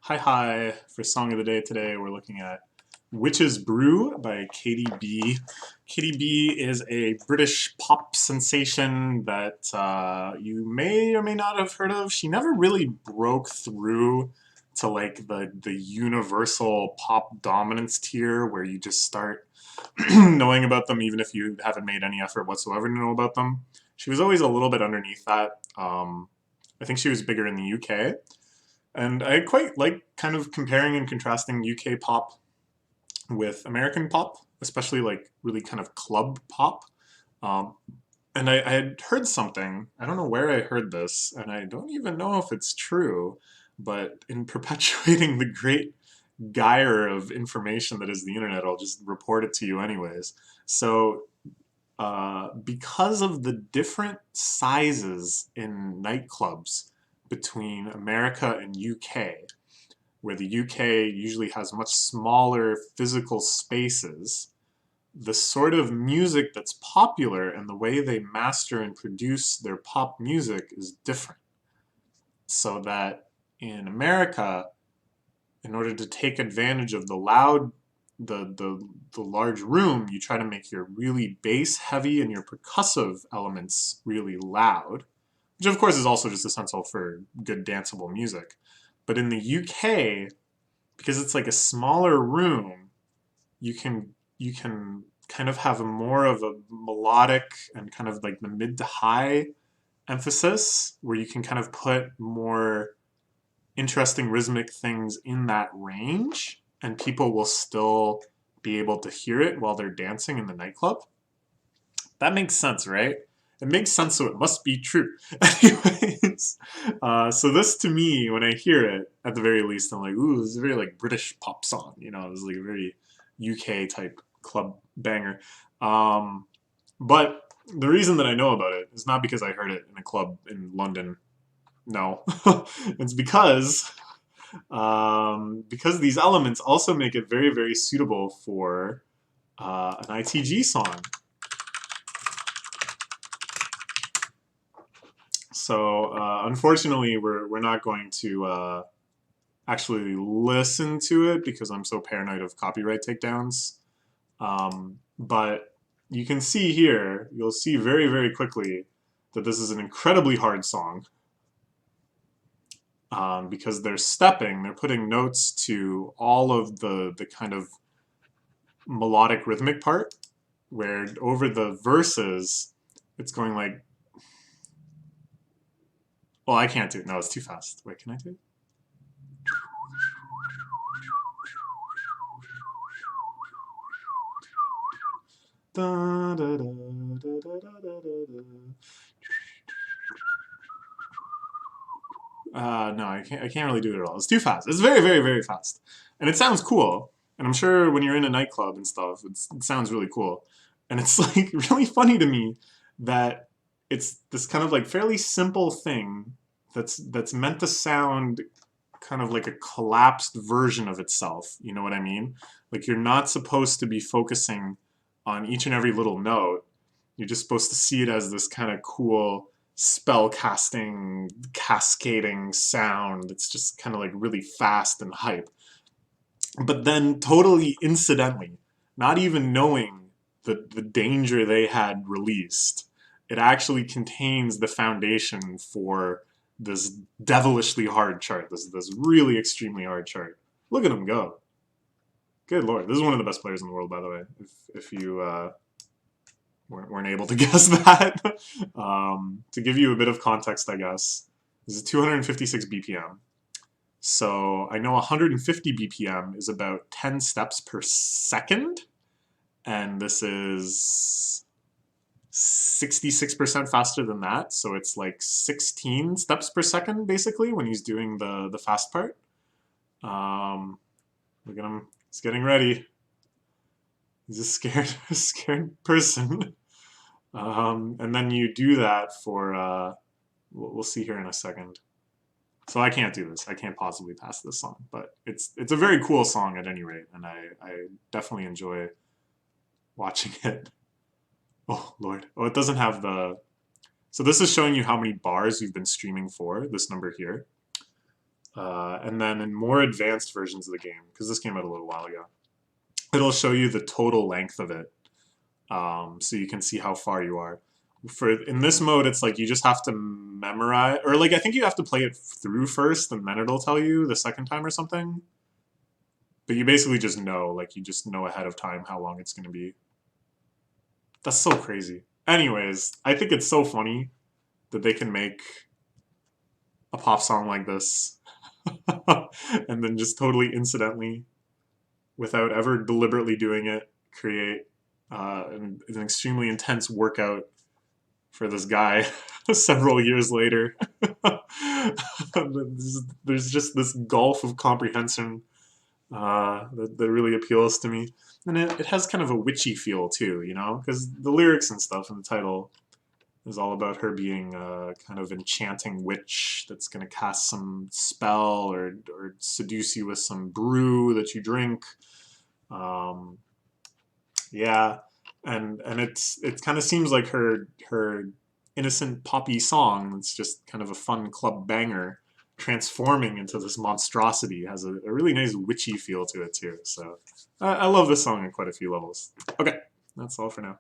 Hi hi! For song of the day today, we're looking at Witch's Brew by Katy B. Katy B is a British pop sensation that you may or may not have heard of. She never really broke through to like the universal pop dominance tier where you just start knowing about them even if you haven't made any effort whatsoever to know about them. She was always a little bit underneath that. I think she was bigger in the UK. And I quite like kind of comparing and contrasting UK pop with American pop, especially like really kind of club pop. Um, and I had heard something, I don't know where I heard this, and I don't even know if it's true, but in perpetuating the great gyre of information that is the internet, I'll just report it to you anyways. So, because of the different sizes in nightclubs between America and UK, where the UK usually has much smaller physical spaces, the sort of music that's popular and the way they master and produce their pop music is different. So that in America, in order to take advantage of the loud, the large room, you try to make your really bass heavy and your percussive elements really loud, which of course is also just essential for good danceable music. But in the UK, because it's like a smaller room, you can kind of have a more of a melodic and kind of like the mid to high emphasis where you can kind of put more interesting rhythmic things in that range and people will still be able to hear it while they're dancing in the nightclub. That makes sense, right? It makes sense, so it must be true. Anyways, so this to me, when I hear it, at the very least, I'm like, ooh, this is a very like British pop song. You know, it was like a very UK type club banger. But the reason that I know about it is not because I heard it in a club in London. No, it's because these elements also make it very, very suitable for an ITG song. So unfortunately, we're not going to actually listen to it because I'm so paranoid of copyright takedowns. But you can see here, you'll see very, very quickly that this is an incredibly hard song because they're stepping, they're putting notes to all of the kind of melodic rhythmic part, where over the verses, it's going like, well, I can't do it. No, it's too fast. Wait, can I do it? Da, da, da, da, da, da, da, no, I can't really do it at all. It's too fast. It's very, very, very fast. And it sounds cool. And I'm sure when you're in a nightclub and stuff, it sounds really cool. And it's like really funny to me that it's this kind of like fairly simple thing that's meant to sound kind of like a collapsed version of itself. You know what I mean? Like you're not supposed to be focusing on each and every little note. You're just supposed to see it as this kind of cool spell casting, cascading sound that's just kind of like really fast and hype. But then, totally incidentally, not even knowing the danger they had released, it actually contains the foundation for this devilishly hard chart, this really extremely hard chart. Look at him go. Good lord. This is one of the best players in the world, by the way, if you weren't able to guess that. To give you a bit of context, I guess, this is 256 BPM. So I know 150 BPM is about 10 steps per second, and this is 66% faster than that. So it's like 16 steps per second, basically, when he's doing the fast part. Look at him. He's getting ready. He's a scared person. And then you do that for, we'll see here in a second. So I can't do this. I can't possibly pass this song, but it's a very cool song at any rate, and I definitely enjoy watching it. Oh, Lord. Oh, it doesn't have the... So this is showing you how many bars you've been streaming for, this number here. And then in more advanced versions of the game, because this came out a little while ago, it'll show you the total length of it, so you can see how far you are. In this mode, it's like you just have to memorize, or like I think you have to play it through first, and then it'll tell you the second time or something. But you basically just know, like you just know ahead of time how long it's going to be. That's so crazy. Anyways, I think it's so funny that they can make a pop song like this and then just totally incidentally, without ever deliberately doing it, create an extremely intense workout for this guy several years later. There's just this gulf of comprehension that really appeals to me. And it has kind of a witchy feel too, you know, because the lyrics and stuff in the title is all about her being a kind of enchanting witch that's going to cast some spell or seduce you with some brew that you drink. Um, yeah, and it kind of seems like her innocent poppy song. It's just kind of a fun club banger, transforming into this monstrosity. It has a really nice witchy feel to it too. So I love this song on quite a few levels. Okay, that's all for now.